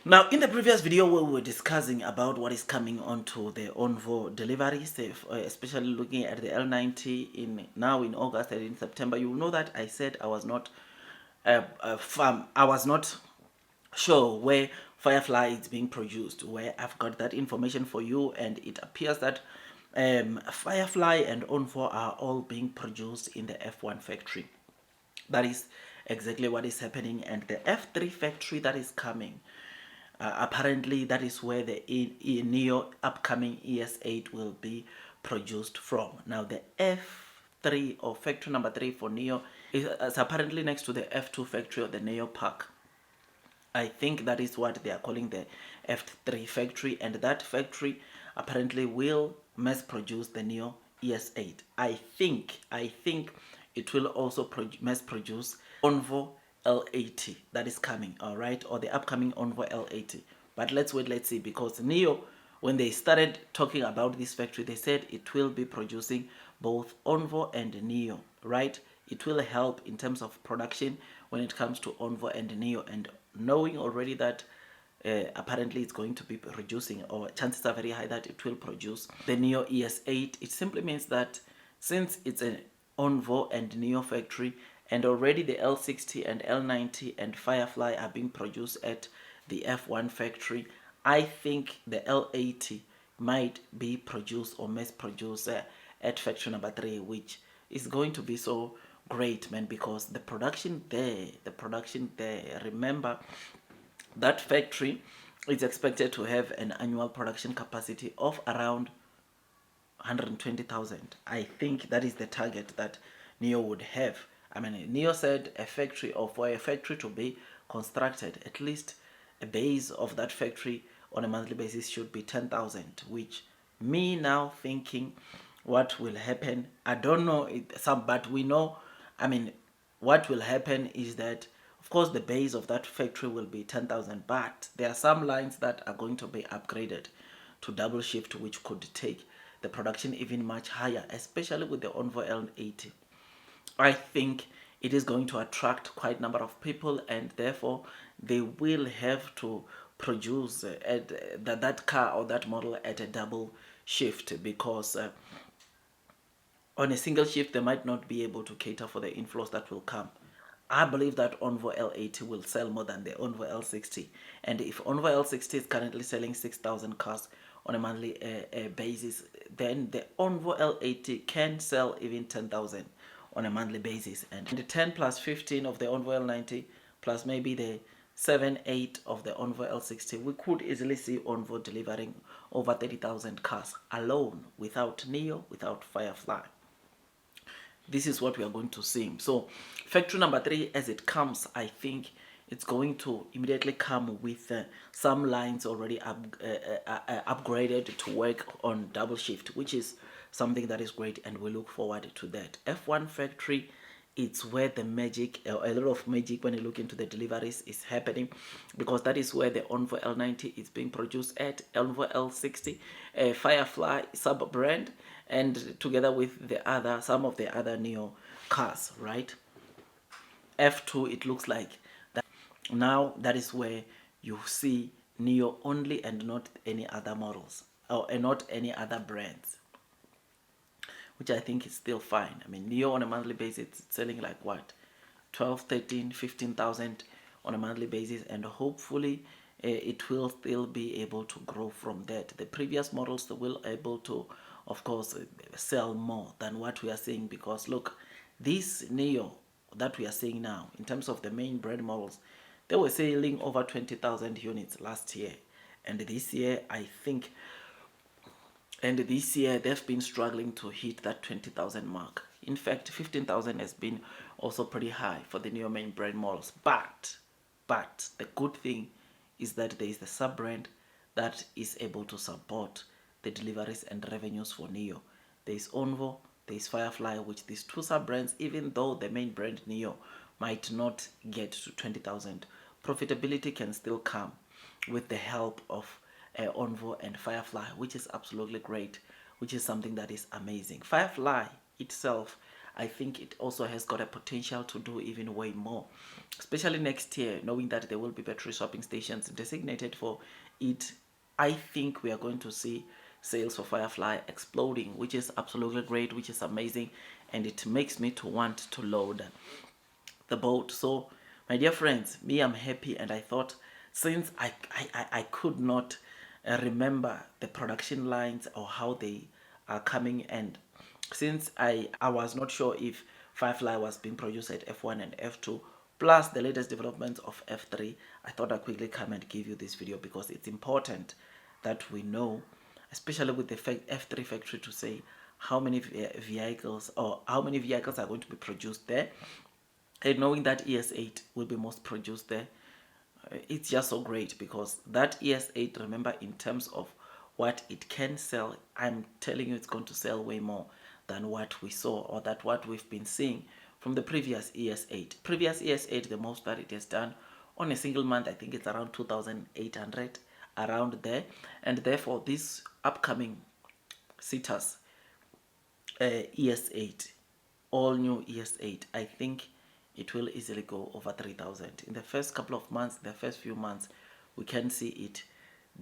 Now, in the previous video where we were discussing about what is coming onto the ONVO deliveries, especially looking at the L90 now in August and in September, you will know that I said I was not sure where Firefly is being produced, where I've got that information for you, and it appears that Firefly and ONVO are all being produced in the F1 factory. That is exactly what is happening, and the F3 factory that is coming, apparently that is where the Neo upcoming ES8 will be produced from. Now the F3 or factory number 3 for Neo is apparently next to the F2 factory of the NeoPark. I think that is what they are calling the F3 factory, and that factory apparently will mass produce the Neo ES8. I think it will also mass produce ONVO L80 that is coming, all right, or the upcoming ONVO L80. But let's wait, let's see, because Neo, when they started talking about this factory, they said it will be producing both ONVO and Neo, right? It will help in terms of production when it comes to ONVO and Neo, and knowing already that apparently it's going to be reducing, or chances are very high that it will produce the Neo ES8. It simply means that since it's an ONVO and Neo factory, and already the L60 and L90 and Firefly are being produced at the F1 factory, I think the L80 might be produced or mass produced at factory number 3, which is going to be so great, man, because the production there, remember that factory is expected to have an annual production capacity of around 120,000. I think that is the target that Neo would have. I mean, Neo said a factory, or for a factory to be constructed, at least a base of that factory on a monthly basis should be 10,000, which me now thinking what will happen, I don't know but we know, I mean, what will happen is that of course the base of that factory will be 10,000, but there are some lines that are going to be upgraded to double shift, which could take the production even much higher, especially with the ONVO L80. I think it is going to attract quite a number of people, and therefore they will have to produce that car or that model at a double shift, because on a single shift they might not be able to cater for the inflows that will come. I believe that ONVO L80 will sell more than the ONVO L60, and if ONVO L60 is currently selling 6,000 cars on a monthly basis, then the ONVO L80 can sell even 10,000 on a monthly basis, and the 10 plus 15 of the ONVO L90 plus maybe the 7-8 of the ONVO L60, we could easily see ONVO delivering over 30,000 cars alone, without Neo, without Firefly. This is what we are going to see. So factory number 3, as it comes, I think it's going to immediately come with some lines already upgraded to work on double shift, which is something that is great, and we look forward to that. F1 factory, it's where the magic, a lot of magic when you look into the deliveries, is happening, because that is where the ONVO L90 is being produced at, ONVO L60, Firefly sub-brand, and together with some of the other Neo cars, right? F2, it looks like that now that is where you see Neo only and not any other models, or not any other brands, which I think is still fine. I mean, Neo on a monthly basis, it's selling like what, 12, 13, 15,000 on a monthly basis, and hopefully it will still be able to grow from that. The previous models will able to, of course, sell more than what we are seeing, because look, this Neo that we are seeing now, in terms of the main brand models, they were selling over 20,000 units last year, and this year I think, and this year they've been struggling to hit that 20,000 mark. In fact, 15,000 has been also pretty high for the Neo main brand models. But the good thing is that there is the sub brand that is able to support the deliveries and revenues for Neo. There is ONVO, there is Firefly, which these two sub brands, even though the main brand Neo might not get to 20,000, profitability can still come with the help of ONVO and Firefly, which is absolutely great, which is something that is amazing. Firefly itself, I think it also has got a potential to do even way more, especially next year, knowing that there will be battery swapping stations designated for it. I think we are going to see sales for Firefly exploding, which is absolutely great, which is amazing, and it makes me to want to load the boat. So my dear friends, me, I'm happy, and I thought, since I could not remember the production lines or how they are coming, and since I was not sure if Firefly was being produced at F1 and F2 plus the latest developments of F3, I thought I'd quickly come and give you this video because it's important that we know, especially with the F3 factory, to say how many vehicles or how many vehicles are going to be produced there, and knowing that ES8 will be most produced there. It's just so great because that ES8, remember, in terms of what it can sell, I'm telling you, it's going to sell way more than what we saw, or that what we've been seeing from the previous ES8. Previous ES8, the most that it has done on a single month, I think it's around 2,800, around there. And therefore, this upcoming Citas ES8, all new ES8, I think it will easily go over 3,000 in the first couple of months. The first few months, we can see it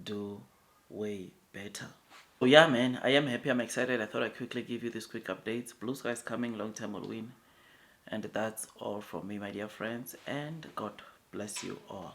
do way better. So yeah, man, I am happy, I'm excited. I thought I'd quickly give you these quick updates. Blue skies coming, long term will win. And that's all from me, my dear friends, and God bless you all.